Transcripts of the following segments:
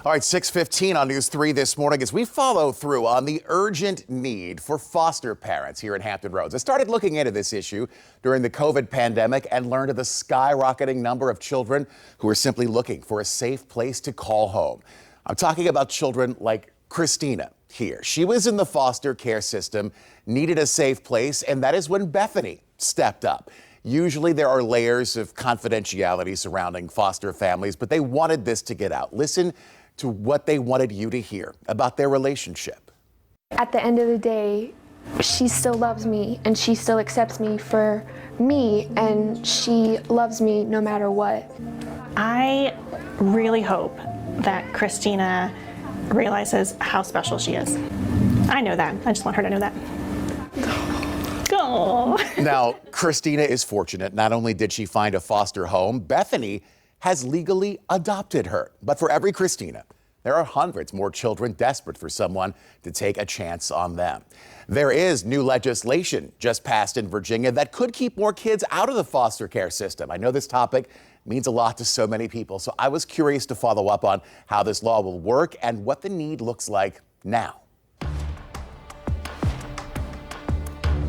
All right, 6:15 on News 3 this morning as we follow through on the urgent need for foster parents here in Hampton Roads. I started looking into this issue during the COVID pandemic and learned of the skyrocketing number of children who are simply looking for a safe place to call home. I'm talking about children like Christina here. She was in the foster care system, needed a safe place, and that is when Bethany stepped up. Usually there are layers of confidentiality surrounding foster families, but they wanted this to get out. Listen to what they wanted you to hear about their relationship. At the end of the day, she still loves me and she still accepts me for me, and she loves me no matter what. I really hope that Christina realizes how special she is. I know that. I just want her to know that. Go. Now, Christina is fortunate. Not only did she find a foster home, Bethany has legally adopted her. But for every Christina, there are hundreds more children desperate for someone to take a chance on them. There is new legislation just passed in Virginia that could keep more kids out of the foster care system. I know this topic means a lot to so many people, so I was curious to follow up on how this law will work and what the need looks like now.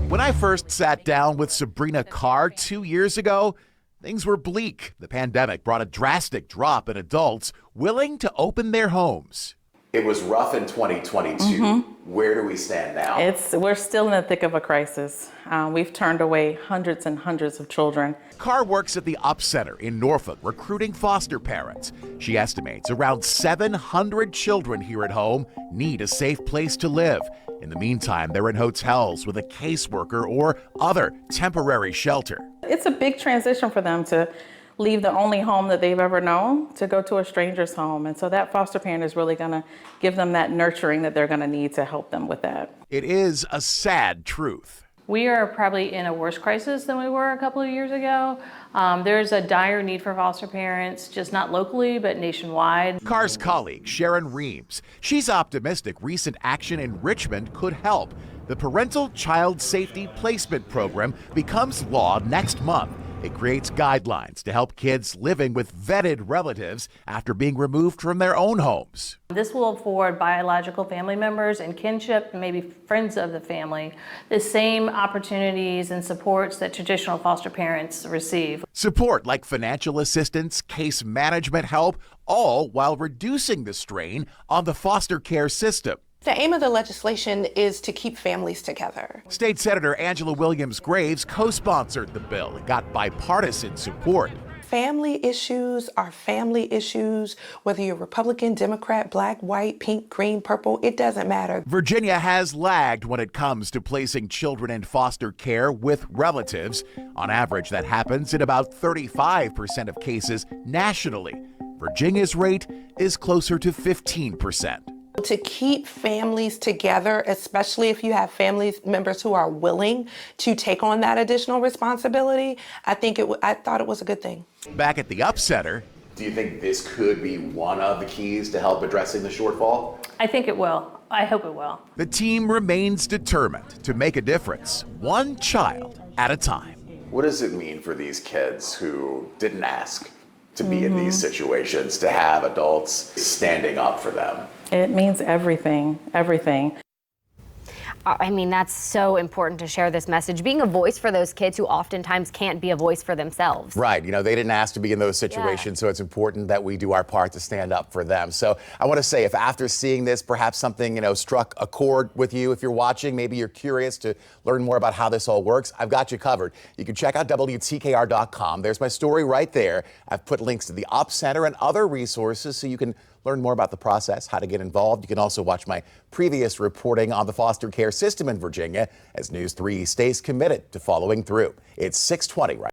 When I first sat down with Sabrina Carr 2 years ago, things were bleak. The pandemic brought a drastic drop in adults willing to open their homes. It was rough in 2022. Where do we stand now? We're still in the thick of a crisis. We've turned away hundreds and hundreds of children. Carr works at the Up Center in Norfolk, recruiting foster parents. She estimates around 700 children here at home need a safe place to live. In the meantime, they're in hotels with a caseworker or other temporary shelter. It's a big transition for them to leave the only home that they've ever known to go to a stranger's home. And so that foster parent is really going to give them that nurturing that they're going to need to help them with that. It is a sad truth. We are probably in a worse crisis than we were a couple of years ago. There's a dire need for foster parents, just not locally, but nationwide. Carr's colleague, Sharon Reams, she's optimistic recent action in Richmond could help. The Parental Child Safety Placement Program becomes law next month. It creates guidelines to help kids living with vetted relatives after being removed from their own homes. This will afford biological family members and kinship, and maybe friends of the family, the same opportunities and supports that traditional foster parents receive. Support like financial assistance, case management help, all while reducing the strain on the foster care system. The aim of the legislation is to keep families together. State Senator Angela Williams-Graves co-sponsored the bill and got bipartisan support. Family issues are family issues, whether you're Republican, Democrat, black, white, pink, green, purple, it doesn't matter. Virginia has lagged when it comes to placing children in foster care with relatives. On average, that happens in about 35% of cases nationally. Virginia's rate is closer to 15%. To keep families together, especially if you have family members who are willing to take on that additional responsibility, I thought it was a good thing. Back at the Up Center, do you think this could be one of the keys to help addressing the shortfall? I think it will. I hope it will. The team remains determined to make a difference, one child at a time. What does it mean for these kids who didn't ask to be in these situations, to have adults standing up for them? It means everything, everything. I mean, that's so important to share this message, being a voice for those kids who oftentimes can't be a voice for themselves. Right. You know, they didn't ask to be in those situations, so it's important that we do our part to stand up for them. So I want to say, if after seeing this, perhaps something, struck a chord with you, if you're watching, maybe you're curious to learn more about how this all works, I've got you covered. You can check out WTKR.com. There's my story right there. I've put links to the Op Center and other resources so you can learn more about the process, how to get involved. You can also watch my previous reporting on the foster care system in Virginia as News 3 stays committed to following through. It's 6:20 right